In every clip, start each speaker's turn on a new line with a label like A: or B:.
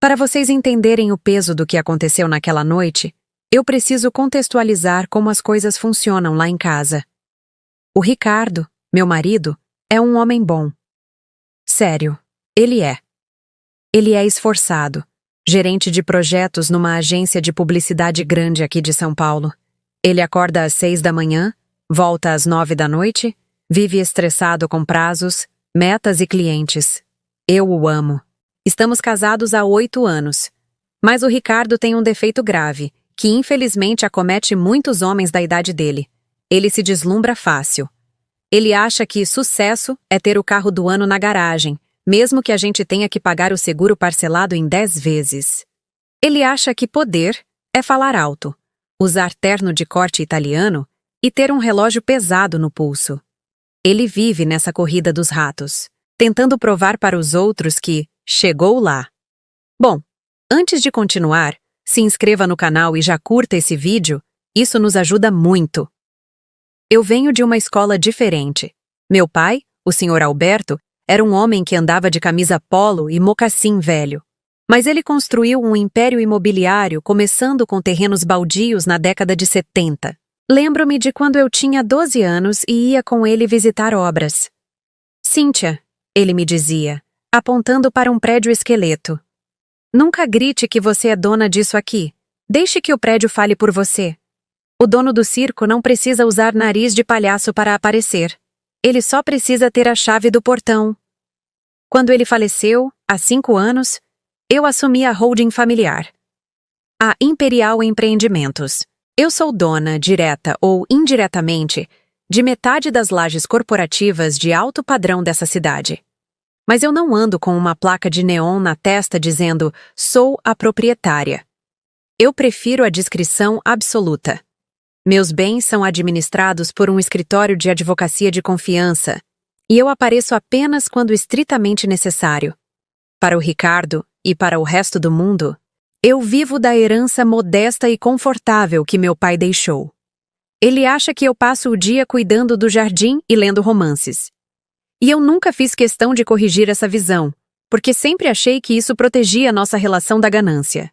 A: Para vocês entenderem o peso do que aconteceu naquela noite, eu preciso contextualizar como as coisas funcionam lá em casa. O Ricardo, meu marido, é um homem bom. Sério, ele é. Ele é esforçado, gerente de projetos numa agência de publicidade grande aqui de São Paulo. Ele acorda às 6 da manhã, volta às 9 da noite, vive estressado com prazos, metas e clientes. Eu o amo. Estamos casados há 8 anos. Mas o Ricardo tem um defeito grave, que infelizmente acomete muitos homens da idade dele. Ele se deslumbra fácil. Ele acha que sucesso é ter o carro do ano na garagem, mesmo que a gente tenha que pagar o seguro parcelado em 10 vezes. Ele acha que poder é falar alto, usar terno de corte italiano e ter um relógio pesado no pulso. Ele vive nessa corrida dos ratos, tentando provar para os outros que chegou lá. Bom, antes de continuar, se inscreva no canal e já curta esse vídeo, isso nos ajuda muito. Eu venho de uma escola diferente. Meu pai, o Sr. Alberto, era um homem que andava de camisa polo e mocassim velho. Mas ele construiu um império imobiliário começando com terrenos baldios na década de 70. Lembro-me de quando eu tinha 12 anos e ia com ele visitar obras. Cíntia, ele me dizia, apontando para um prédio esqueleto. Nunca grite que você é dona disso aqui. Deixe que o prédio fale por você. O dono do circo não precisa usar nariz de palhaço para aparecer. Ele só precisa ter a chave do portão. Quando ele faleceu, há 5 anos, eu assumi a holding familiar. A Imperial Empreendimentos. Eu sou dona, direta ou indiretamente, de metade das lajes corporativas de alto padrão dessa cidade. Mas eu não ando com uma placa de neon na testa dizendo "sou a proprietária". Eu prefiro a discrição absoluta. Meus bens são administrados por um escritório de advocacia de confiança, e eu apareço apenas quando estritamente necessário. Para o Ricardo e para o resto do mundo, eu vivo da herança modesta e confortável que meu pai deixou. Ele acha que eu passo o dia cuidando do jardim e lendo romances. E eu nunca fiz questão de corrigir essa visão, porque sempre achei que isso protegia nossa relação da ganância.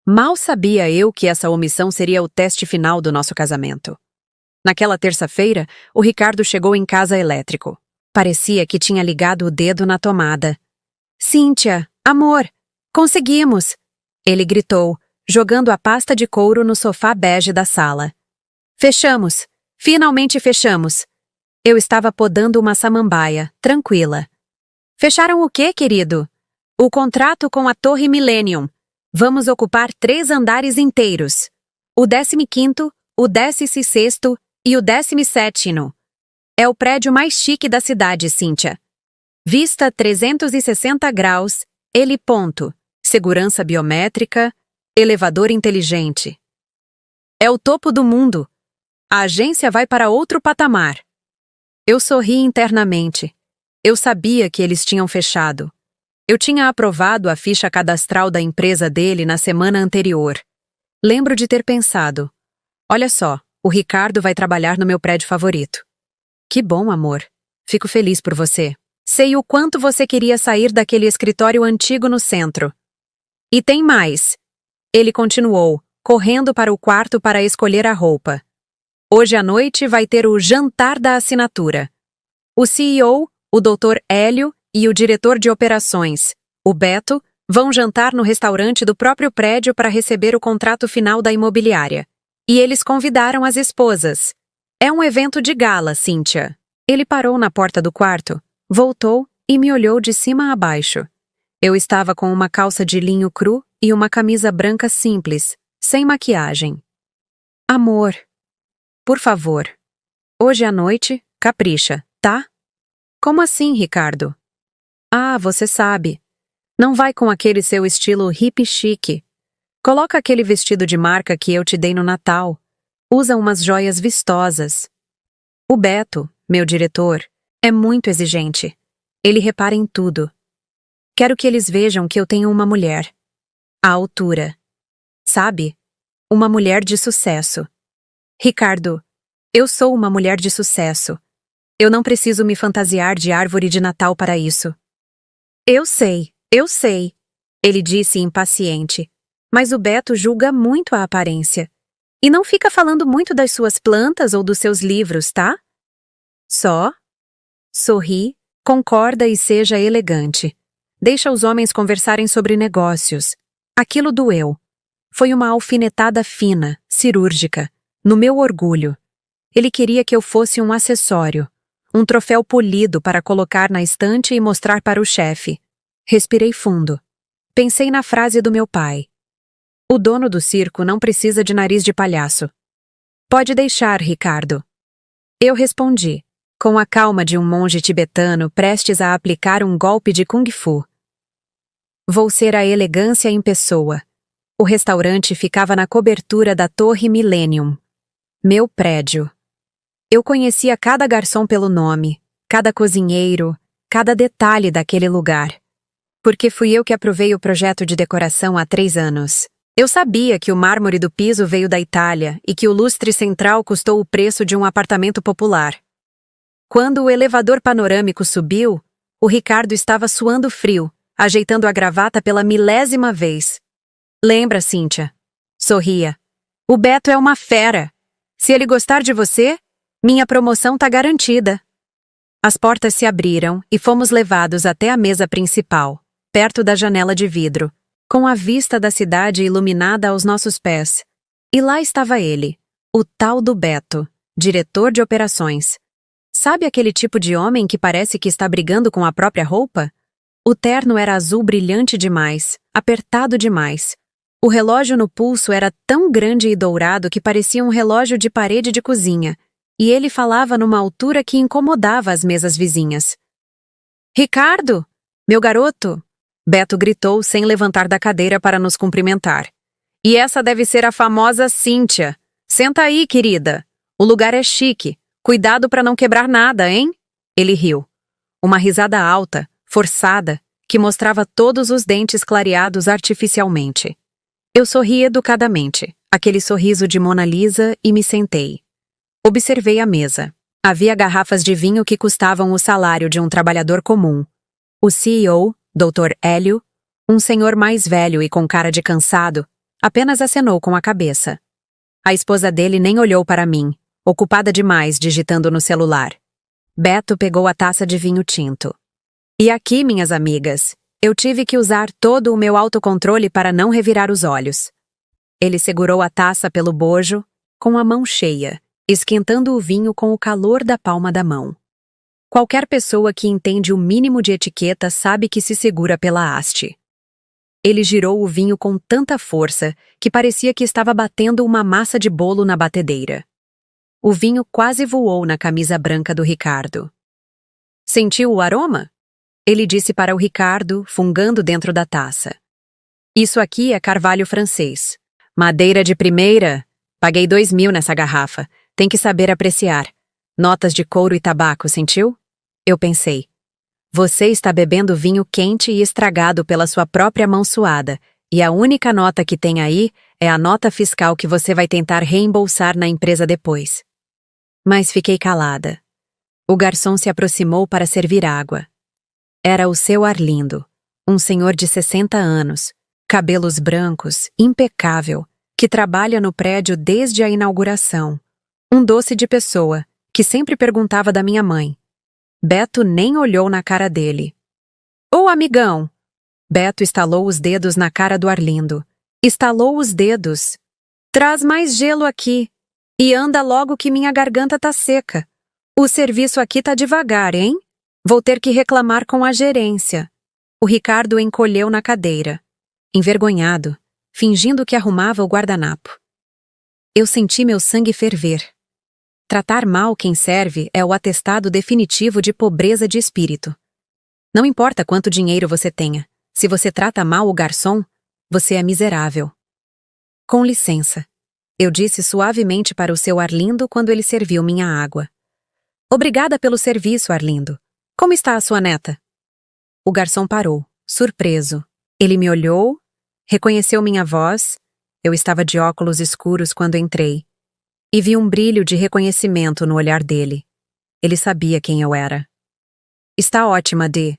A: Mal sabia eu que essa omissão seria o teste final do nosso casamento. Naquela terça-feira, o Ricardo chegou em casa elétrico. Parecia que tinha ligado o dedo na tomada. "Cíntia, amor, conseguimos!" Ele gritou, jogando a pasta de couro no sofá bege da sala. "Fechamos! Finalmente fechamos!" Eu estava podando uma samambaia, tranquila. "Fecharam o quê, querido?" "O contrato com a Torre Millennium. Vamos ocupar 3 andares inteiros. O 15º, o 16º e o 17º. É o prédio mais chique da cidade, Cíntia. Vista 360 graus, heliponto, segurança biométrica, elevador inteligente. É o topo do mundo. A agência vai para outro patamar." Eu sorri internamente. Eu sabia que eles tinham fechado. Eu tinha aprovado a ficha cadastral da empresa dele na semana anterior. Lembro de ter pensado: olha só, o Ricardo vai trabalhar no meu prédio favorito. Que bom, amor. Fico feliz por você. Sei o quanto você queria sair daquele escritório antigo no centro. E tem mais. Ele continuou, correndo para o quarto para escolher a roupa. Hoje à noite vai ter o jantar da assinatura. O CEO, o Dr. Hélio e o diretor de operações, o Beto, vão jantar no restaurante do próprio prédio para receber o contrato final da imobiliária. E eles convidaram as esposas. É um evento de gala, Cíntia. Ele parou na porta do quarto, voltou e me olhou de cima a baixo. Eu estava com uma calça de linho cru e uma camisa branca simples, sem maquiagem. Amor, por favor, hoje à noite, capricha, tá? Como assim, Ricardo? Ah, você sabe. Não vai com aquele seu estilo hippie chique. Coloca aquele vestido de marca que eu te dei no Natal. Usa umas joias vistosas. O Beto, meu diretor, é muito exigente. Ele repara em tudo. Quero que eles vejam que eu tenho uma mulher. À altura. Sabe? Uma mulher de sucesso. Ricardo, eu sou uma mulher de sucesso. Eu não preciso me fantasiar de árvore de Natal para isso. Eu sei. Ele disse impaciente. Mas o Beto julga muito a aparência. E não fica falando muito das suas plantas ou dos seus livros, tá? Só? Sorri, concorda e seja elegante. Deixa os homens conversarem sobre negócios. Aquilo doeu. Foi uma alfinetada fina, cirúrgica, no meu orgulho. Ele queria que eu fosse um acessório, um troféu polido para colocar na estante e mostrar para o chefe. Respirei fundo. Pensei na frase do meu pai. O dono do circo não precisa de nariz de palhaço. Pode deixar, Ricardo. Eu respondi, com a calma de um monge tibetano prestes a aplicar um golpe de Kung Fu. Vou ser a elegância em pessoa. O restaurante ficava na cobertura da Torre Millennium. Meu prédio. Eu conhecia cada garçom pelo nome, cada cozinheiro, cada detalhe daquele lugar. Porque fui eu que aprovei o projeto de decoração há 3 anos. Eu sabia que o mármore do piso veio da Itália e que o lustre central custou o preço de um apartamento popular. Quando o elevador panorâmico subiu, o Ricardo estava suando frio, ajeitando a gravata pela 1000ª vez. Lembra, Cíntia? Sorria. O Beto é uma fera. Se ele gostar de você, minha promoção tá garantida. As portas se abriram e fomos levados até a mesa principal, perto da janela de vidro, com a vista da cidade iluminada aos nossos pés. E lá estava ele, o tal do Beto, diretor de operações. Sabe aquele tipo de homem que parece que está brigando com a própria roupa? O terno era azul brilhante demais, apertado demais. O relógio no pulso era tão grande e dourado que parecia um relógio de parede de cozinha, e ele falava numa altura que incomodava as mesas vizinhas. Ricardo, meu garoto! Beto gritou sem levantar da cadeira para nos cumprimentar. E essa deve ser a famosa Cíntia. Senta aí, querida. O lugar é chique. Cuidado para não quebrar nada, hein? Ele riu. Uma risada alta, forçada, que mostrava todos os dentes clareados artificialmente. Eu sorri educadamente, aquele sorriso de Mona Lisa, e me sentei. Observei a mesa. Havia garrafas de vinho que custavam o salário de um trabalhador comum. O CEO, Dr. Hélio, um senhor mais velho e com cara de cansado, apenas acenou com a cabeça. A esposa dele nem olhou para mim, ocupada demais digitando no celular. Beto pegou a taça de vinho tinto. E aqui, minhas amigas, eu tive que usar todo o meu autocontrole para não revirar os olhos. Ele segurou a taça pelo bojo, com a mão cheia, esquentando o vinho com o calor da palma da mão. Qualquer pessoa que entende o mínimo de etiqueta sabe que se segura pela haste. Ele girou o vinho com tanta força que parecia que estava batendo uma massa de bolo na batedeira. O vinho quase voou na camisa branca do Ricardo. Sentiu o aroma? Ele disse para o Ricardo, fungando dentro da taça. Isso aqui é carvalho francês. Madeira de primeira. Paguei 2.000 nessa garrafa. Tem que saber apreciar. Notas de couro e tabaco, sentiu? Eu pensei. Você está bebendo vinho quente e estragado pela sua própria mão suada, e a única nota que tem aí é a nota fiscal que você vai tentar reembolsar na empresa depois. Mas fiquei calada. O garçom se aproximou para servir água. Era o seu Arlindo, um senhor de 60 anos, cabelos brancos, impecável, que trabalha no prédio desde a inauguração. Um doce de pessoa, que sempre perguntava da minha mãe. Beto nem olhou na cara dele. Ô, amigão! Beto estalou os dedos na cara do Arlindo. Estalou os dedos. Traz mais gelo aqui. E anda logo que minha garganta tá seca. O serviço aqui tá devagar, hein? Vou ter que reclamar com a gerência. O Ricardo encolheu na cadeira, envergonhado, fingindo que arrumava o guardanapo. Eu senti meu sangue ferver. Tratar mal quem serve é o atestado definitivo de pobreza de espírito. Não importa quanto dinheiro você tenha, se você trata mal o garçom, você é miserável. Com licença, eu disse suavemente para o seu Arlindo quando ele serviu minha água. Obrigada pelo serviço, Arlindo. Como está a sua neta? O garçom parou, surpreso. Ele me olhou, reconheceu minha voz, eu estava de óculos escuros quando entrei, e vi um brilho de reconhecimento no olhar dele. Ele sabia quem eu era. Está ótima, Dee.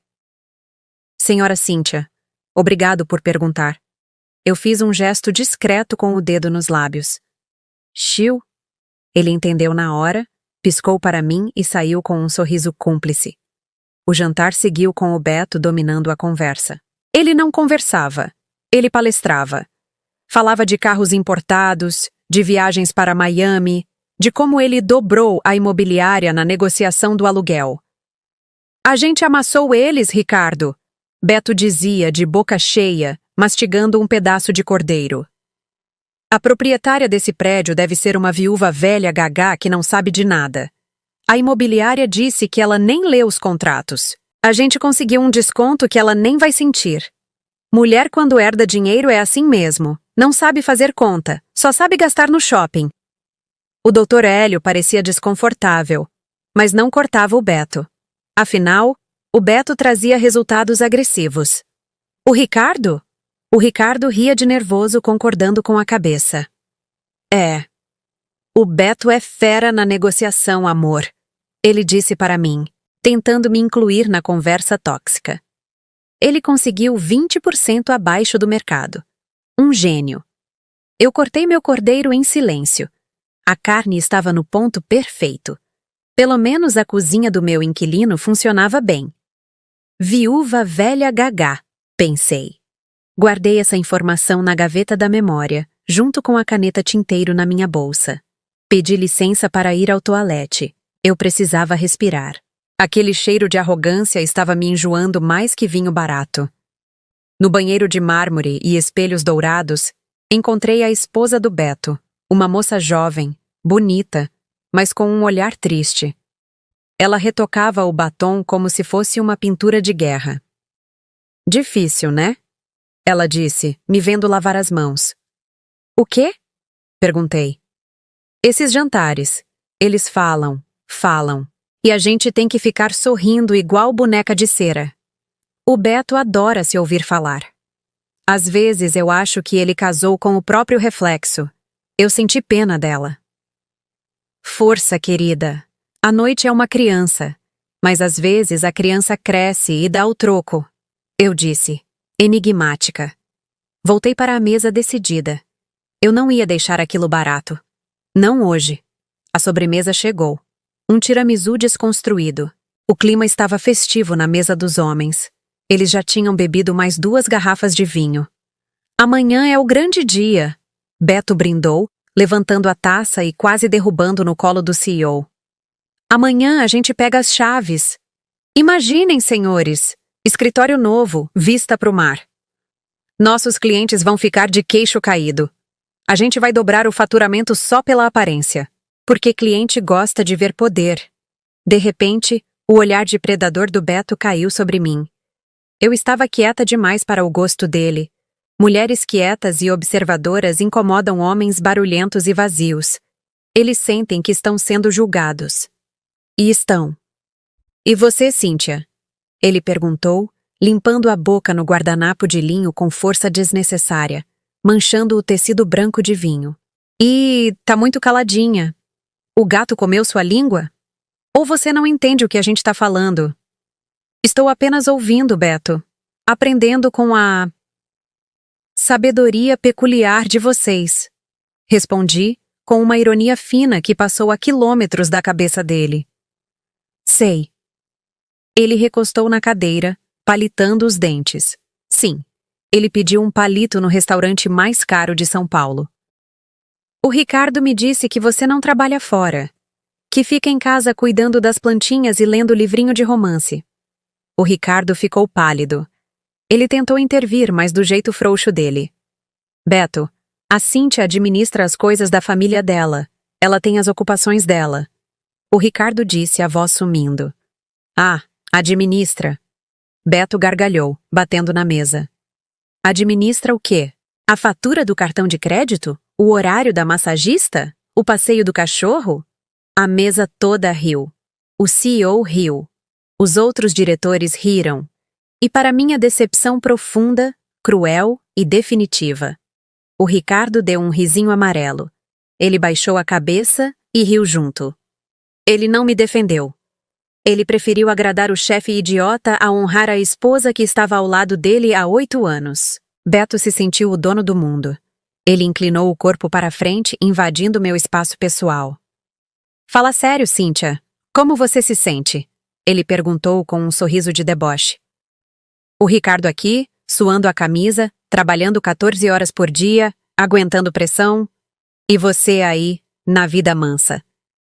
A: Senhora Cíntia, Obrigado por perguntar. Eu fiz um gesto discreto com o dedo nos lábios. Chiu. Ele entendeu na hora, piscou para mim e saiu com um sorriso cúmplice. O jantar seguiu com o Beto dominando a conversa. Ele não conversava, ele palestrava. Falava de carros importados, de viagens para Miami, de como ele dobrou a imobiliária na negociação do aluguel. A gente amassou eles, Ricardo, Beto dizia de boca cheia, mastigando um pedaço de cordeiro. A proprietária desse prédio deve ser uma viúva velha gagá que não sabe de nada. A imobiliária disse que ela nem lê os contratos. A gente conseguiu um desconto que ela nem vai sentir. Mulher quando herda dinheiro é assim mesmo. Não sabe fazer conta, só sabe gastar no shopping. O Dr. Hélio parecia desconfortável, mas não cortava o Beto. Afinal, o Beto trazia resultados agressivos. O Ricardo? O Ricardo ria de nervoso, concordando com a cabeça. É. O Beto é fera na negociação, amor. Ele disse para mim, tentando me incluir na conversa tóxica. Ele conseguiu 20% abaixo do mercado. Um gênio. Eu cortei meu cordeiro em silêncio. A carne estava no ponto perfeito. Pelo menos a cozinha do meu inquilino funcionava bem. Viúva velha gagá, pensei. Guardei essa informação na gaveta da memória, junto com a caneta tinteiro na minha bolsa. Pedi licença para ir ao toalete. Eu precisava respirar. Aquele cheiro de arrogância estava me enjoando mais que vinho barato. No banheiro de mármore e espelhos dourados, encontrei a esposa do Beto, uma moça jovem, bonita, mas com um olhar triste. Ela retocava o batom como se fosse uma pintura de guerra. Difícil, né? Ela disse, me vendo lavar as mãos. O quê? Perguntei. Esses jantares. Eles falam, e a gente tem que ficar sorrindo igual boneca de cera. O Beto adora se ouvir falar. Às vezes eu acho que ele casou com o próprio reflexo. Eu senti pena dela. Força, querida. A noite é uma criança, mas às vezes a criança cresce e dá o troco. Eu disse, enigmática. Voltei para a mesa decidida. Eu não ia deixar aquilo barato. Não hoje. A sobremesa chegou. Um tiramisu desconstruído. O clima estava festivo na mesa dos homens. Eles já tinham bebido mais 2 garrafas de vinho. Amanhã é o grande dia. Beto brindou, levantando a taça e quase derrubando no colo do CEO. Amanhã a gente pega as chaves. Imaginem, senhores, escritório novo, vista para o mar. Nossos clientes vão ficar de queixo caído. A gente vai dobrar o faturamento só pela aparência, porque cliente gosta de ver poder. De repente, o olhar de predador do Beto caiu sobre mim. Eu estava quieta demais para o gosto dele. Mulheres quietas e observadoras incomodam homens barulhentos e vazios. Eles sentem que estão sendo julgados. E estão. E você, Cíntia? Ele perguntou, limpando a boca no guardanapo de linho com força desnecessária, manchando o tecido branco de vinho. Tá muito caladinha. O gato comeu sua língua? Ou você não entende o que a gente está falando? Estou apenas ouvindo, Beto. Aprendendo com a sabedoria peculiar de vocês. Respondi, com uma ironia fina que passou a quilômetros da cabeça dele. Sei. Ele recostou na cadeira, palitando os dentes. Sim, ele pediu um palito no restaurante mais caro de São Paulo. O Ricardo me disse que você não trabalha fora, que fica em casa cuidando das plantinhas e lendo livrinho de romance. O Ricardo ficou pálido. Ele tentou intervir, mas do jeito frouxo dele. Beto, a Cíntia administra as coisas da família dela. Ela tem as ocupações dela. O Ricardo disse, a voz sumindo. Ah, administra. Beto gargalhou, batendo na mesa. Administra o quê? A fatura do cartão de crédito? O horário da massagista? O passeio do cachorro? A mesa toda riu. O CEO riu. Os outros diretores riram. E para minha decepção profunda, cruel e definitiva, o Ricardo deu um risinho amarelo. Ele baixou a cabeça e riu junto. Ele não me defendeu. Ele preferiu agradar o chefe idiota a honrar a esposa que estava ao lado dele há 8 anos. Beto se sentiu o dono do mundo. Ele inclinou o corpo para a frente, invadindo meu espaço pessoal. Fala sério, Cíntia. Como você se sente? Ele perguntou com um sorriso de deboche. O Ricardo aqui, suando a camisa, trabalhando 14 horas por dia, aguentando pressão. E você aí, na vida mansa.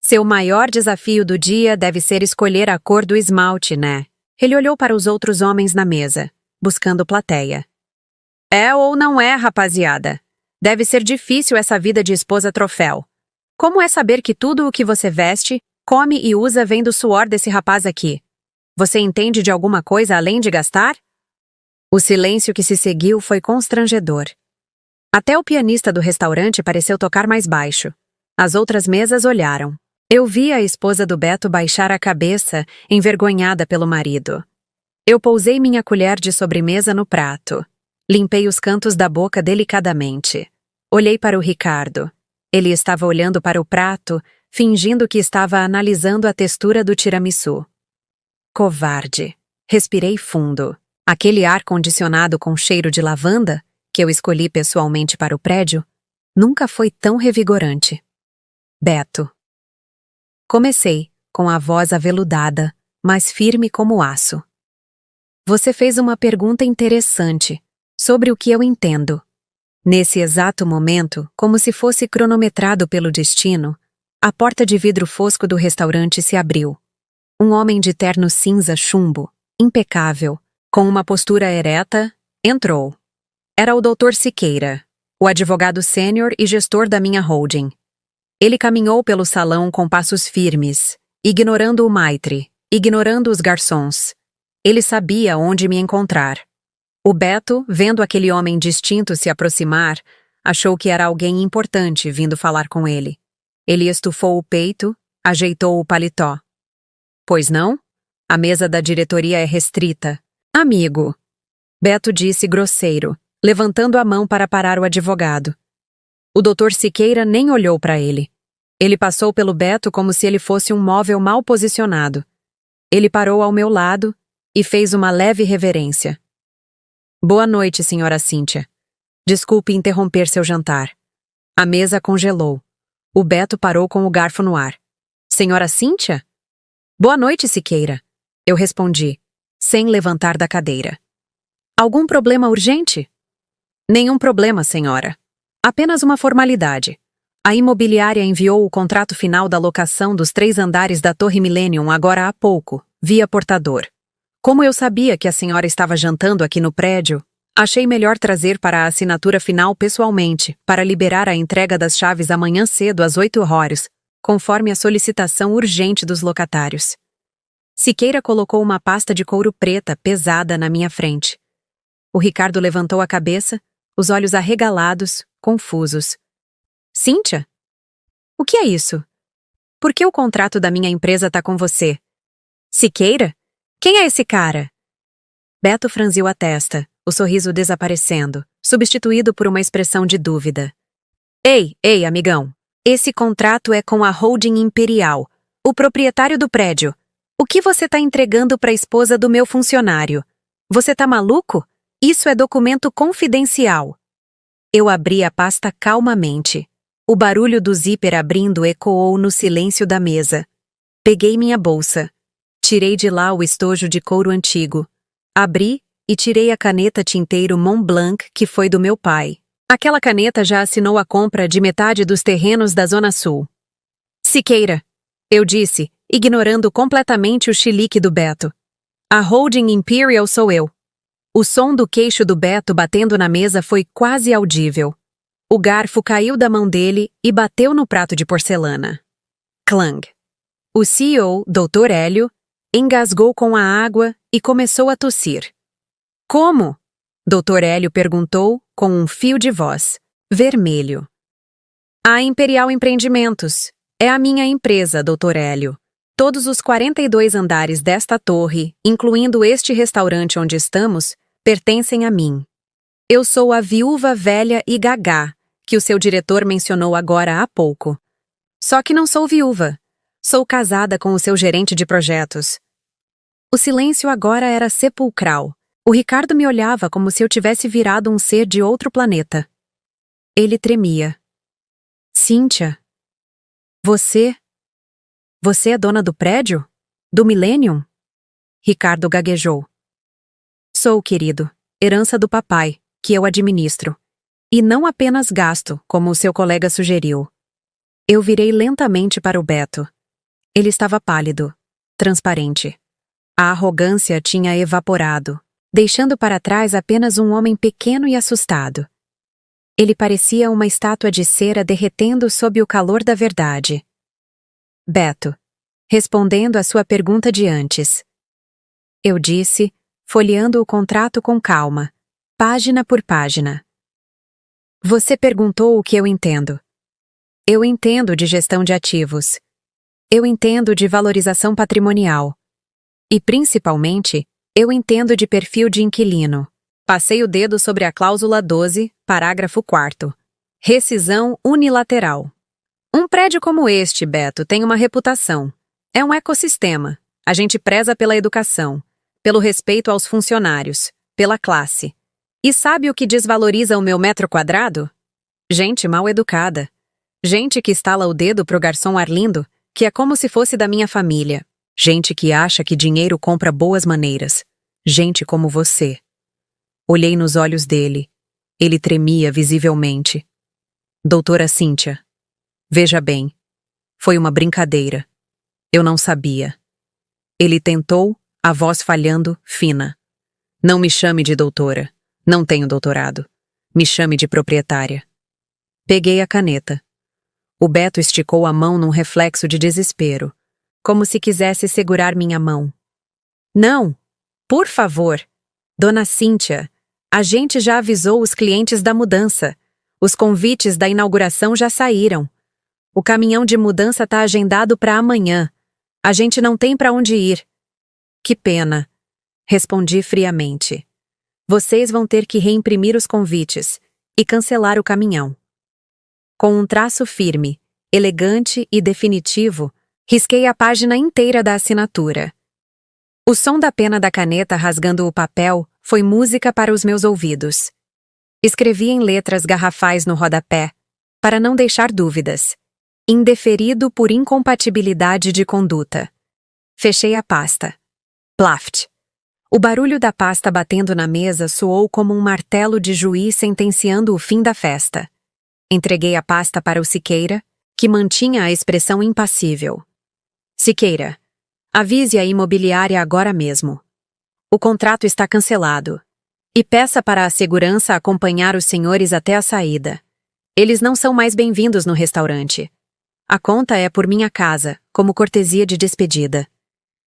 A: Seu maior desafio do dia deve ser escolher a cor do esmalte, né? Ele olhou para os outros homens na mesa, buscando plateia. É ou não é, rapaziada? Deve ser difícil essa vida de esposa troféu. Como é saber que tudo o que você veste, come e usa vem do suor desse rapaz aqui? Você entende de alguma coisa além de gastar? O silêncio que se seguiu foi constrangedor. Até o pianista do restaurante pareceu tocar mais baixo. As outras mesas olharam. Eu vi a esposa do Beto baixar a cabeça, envergonhada pelo marido. Eu pousei minha colher de sobremesa no prato. Limpei os cantos da boca delicadamente. Olhei para o Ricardo. Ele estava olhando para o prato, fingindo que estava analisando a textura do tiramisu. Covarde. Respirei fundo. Aquele ar-condicionado com cheiro de lavanda, que eu escolhi pessoalmente para o prédio, nunca foi tão revigorante. Beto. Comecei, com a voz aveludada, mas firme como aço. Você fez uma pergunta interessante, sobre o que eu entendo. Nesse exato momento, como se fosse cronometrado pelo destino, a porta de vidro fosco do restaurante se abriu. Um homem de terno cinza chumbo, impecável, com uma postura ereta, entrou. Era o Dr. Siqueira, o advogado sênior e gestor da minha holding. Ele caminhou pelo salão com passos firmes, ignorando o maitre, ignorando os garçons. Ele sabia onde me encontrar. O Beto, vendo aquele homem distinto se aproximar, achou que era alguém importante vindo falar com ele. Ele estufou o peito, ajeitou o paletó. Pois não? A mesa da diretoria é restrita. Amigo. Beto disse grosseiro, levantando a mão para parar o advogado. O Dr. Siqueira nem olhou para ele. Ele passou pelo Beto como se ele fosse um móvel mal posicionado. Ele parou ao meu lado e fez uma leve reverência. Boa noite, senhora Cíntia. Desculpe interromper seu jantar. A mesa congelou. O Beto parou com o garfo no ar. Senhora Cíntia? Boa noite, Siqueira. Eu respondi, sem levantar da cadeira. Algum problema urgente? Nenhum problema, senhora. Apenas uma formalidade. A imobiliária enviou o contrato final da locação dos 3 andares da Torre Millennium agora há pouco, via portador. Como eu sabia que a senhora estava jantando aqui no prédio, achei melhor trazer para a assinatura final pessoalmente, para liberar a entrega das chaves amanhã cedo às 8 horas, conforme a solicitação urgente dos locatários. Siqueira colocou uma pasta de couro preta pesada na minha frente. O Ricardo levantou a cabeça, os olhos arregalados, confusos. Cíntia? O que é isso? Por que o contrato da minha empresa tá com você? Siqueira? Quem é esse cara? Beto franziu a testa, o sorriso desaparecendo, substituído por uma expressão de dúvida. Ei, amigão. Esse contrato é com a Holding Imperial, o proprietário do prédio. O que você tá entregando para a esposa do meu funcionário? Você tá maluco? Isso é documento confidencial. Eu abri a pasta calmamente. O barulho do zíper abrindo ecoou no silêncio da mesa. Peguei minha bolsa. Tirei de lá o estojo de couro antigo. Abri e tirei a caneta tinteiro Montblanc que foi do meu pai. Aquela caneta já assinou a compra de metade dos terrenos da Zona Sul. Siqueira, eu disse, ignorando completamente o chilique do Beto. A Holding Imperial sou eu. O som do queixo do Beto batendo na mesa foi quase audível. O garfo caiu da mão dele e bateu no prato de porcelana. Clang. O CEO, Dr. Hélio, engasgou com a água e começou a tossir. Como? Dr. Hélio perguntou com um fio de voz, vermelho. A Imperial Empreendimentos. É a minha empresa, Dr. Hélio. Todos os 42 andares desta torre, incluindo este restaurante onde estamos, pertencem a mim. Eu sou a viúva velha e gagá, que o seu diretor mencionou agora há pouco. Só que não sou viúva. Sou casada com o seu gerente de projetos. O silêncio agora era sepulcral. O Ricardo me olhava como se eu tivesse virado um ser de outro planeta. Ele tremia. Cíntia, você é dona do prédio? Do Millennium? Ricardo gaguejou. Sou, querido. Herança do papai, que eu administro. E não apenas gasto, como o seu colega sugeriu. Eu virei lentamente para o Beto. Ele estava pálido, transparente. A arrogância tinha evaporado, deixando para trás apenas um homem pequeno e assustado. Ele parecia uma estátua de cera derretendo sob o calor da verdade. Beto, respondendo à sua pergunta de antes. Eu disse, folheando o contrato com calma, página por página. Você perguntou o que eu entendo. Eu entendo de gestão de ativos. Eu entendo de valorização patrimonial. E, principalmente, eu entendo de perfil de inquilino. Passei o dedo sobre a cláusula 12, parágrafo 4º. Rescisão unilateral. Um prédio como este, Beto, tem uma reputação. É um ecossistema. A gente preza pela educação, pelo respeito aos funcionários, pela classe. E sabe o que desvaloriza o meu metro quadrado? Gente mal educada. Gente que estala o dedo pro garçom Arlindo, que é como se fosse da minha família. Gente que acha que dinheiro compra boas maneiras. Gente como você. Olhei nos olhos dele. Ele tremia visivelmente. Doutora Cíntia, veja bem. Foi uma brincadeira. Eu não sabia. Ele tentou, a voz falhando, fina. Não me chame de doutora. Não tenho doutorado. Me chame de proprietária. Peguei a caneta. O Beto esticou a mão num reflexo de desespero, como se quisesse segurar minha mão. Não! Por favor! Dona Cíntia, a gente já avisou os clientes da mudança. Os convites da inauguração já saíram. O caminhão de mudança tá agendado para amanhã. A gente não tem para onde ir. Que pena, respondi friamente. Vocês vão ter que reimprimir os convites e cancelar o caminhão. Com um traço firme, elegante e definitivo, risquei a página inteira da assinatura. O som da pena da caneta rasgando o papel foi música para os meus ouvidos. Escrevi em letras garrafais no rodapé, para não deixar dúvidas. Indeferido por incompatibilidade de conduta. Fechei a pasta. Plaft. O barulho da pasta batendo na mesa soou como um martelo de juiz sentenciando o fim da festa. Entreguei a pasta para o Siqueira, que mantinha a expressão impassível. Siqueira, avise a imobiliária agora mesmo. O contrato está cancelado. E peça para a segurança acompanhar os senhores até a saída. Eles não são mais bem-vindos no restaurante. A conta é por minha casa, como cortesia de despedida.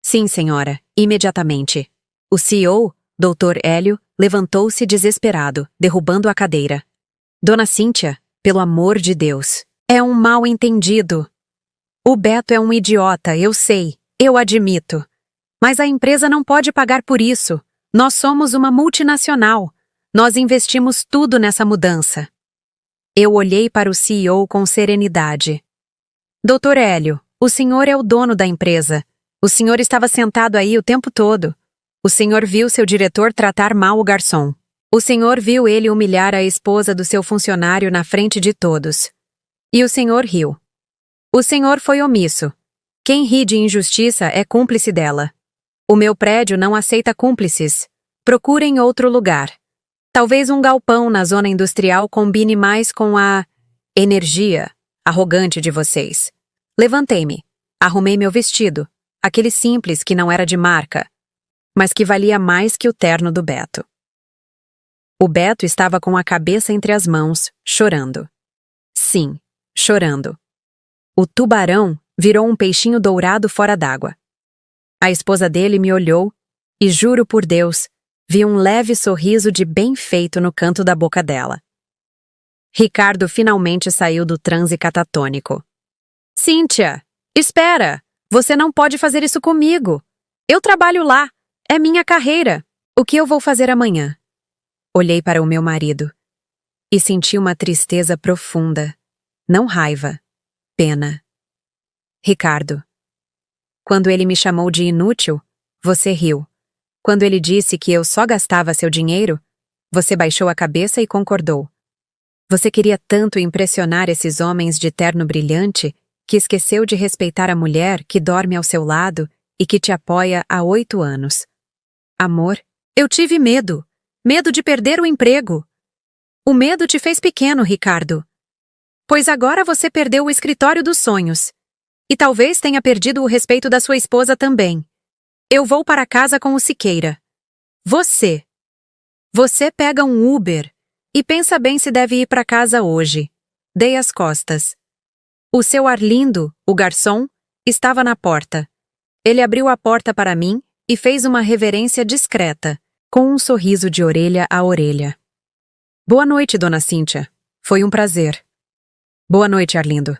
A: Sim, senhora, imediatamente. O CEO, Dr. Hélio, levantou-se desesperado, derrubando a cadeira. Dona Cíntia, pelo amor de Deus, é um mal-entendido. O Beto é um idiota, eu sei, eu admito. Mas a empresa não pode pagar por isso. Nós somos uma multinacional. Nós investimos tudo nessa mudança. Eu olhei para o CEO com serenidade. Dr. Hélio, o senhor é o dono da empresa. O senhor estava sentado aí o tempo todo. O senhor viu seu diretor tratar mal o garçom. O senhor viu ele humilhar a esposa do seu funcionário na frente de todos. E o senhor riu. O senhor foi omisso. Quem ri de injustiça é cúmplice dela. O meu prédio não aceita cúmplices. Procurem outro lugar. Talvez um galpão na zona industrial combine mais com a energia arrogante de vocês. Levantei-me. Arrumei meu vestido. Aquele simples que não era de marca, mas que valia mais que o terno do Beto. O Beto estava com a cabeça entre as mãos, chorando. Sim, chorando. O tubarão virou um peixinho dourado fora d'água. A esposa dele me olhou e, juro por Deus, vi um leve sorriso de bem feito no canto da boca dela. Ricardo finalmente saiu do transe catatônico. Cíntia, espera! Você não pode fazer isso comigo. Eu trabalho lá. É minha carreira. O que eu vou fazer amanhã? Olhei para o meu marido e senti uma tristeza profunda. Não raiva. Pena. Ricardo, Quando ele me chamou de inútil, você riu. Quando ele disse que eu só gastava seu dinheiro, você baixou a cabeça e concordou. Você queria tanto impressionar esses homens de terno brilhante que esqueceu de respeitar a mulher que dorme ao seu lado e que te apoia há 8 anos. Amor, eu tive medo. Medo de perder o emprego. O medo te fez pequeno, Ricardo. Pois agora você perdeu o escritório dos sonhos. E talvez tenha perdido o respeito da sua esposa também. Eu vou para casa com o Siqueira. Você pega um Uber e pensa bem se deve ir para casa hoje. Dei as costas. O seu Arlindo, o garçom, estava na porta. Ele abriu a porta para mim e fez uma reverência discreta, com um sorriso de orelha a orelha. Boa noite, dona Cíntia. Foi um prazer. Boa noite, Arlindo.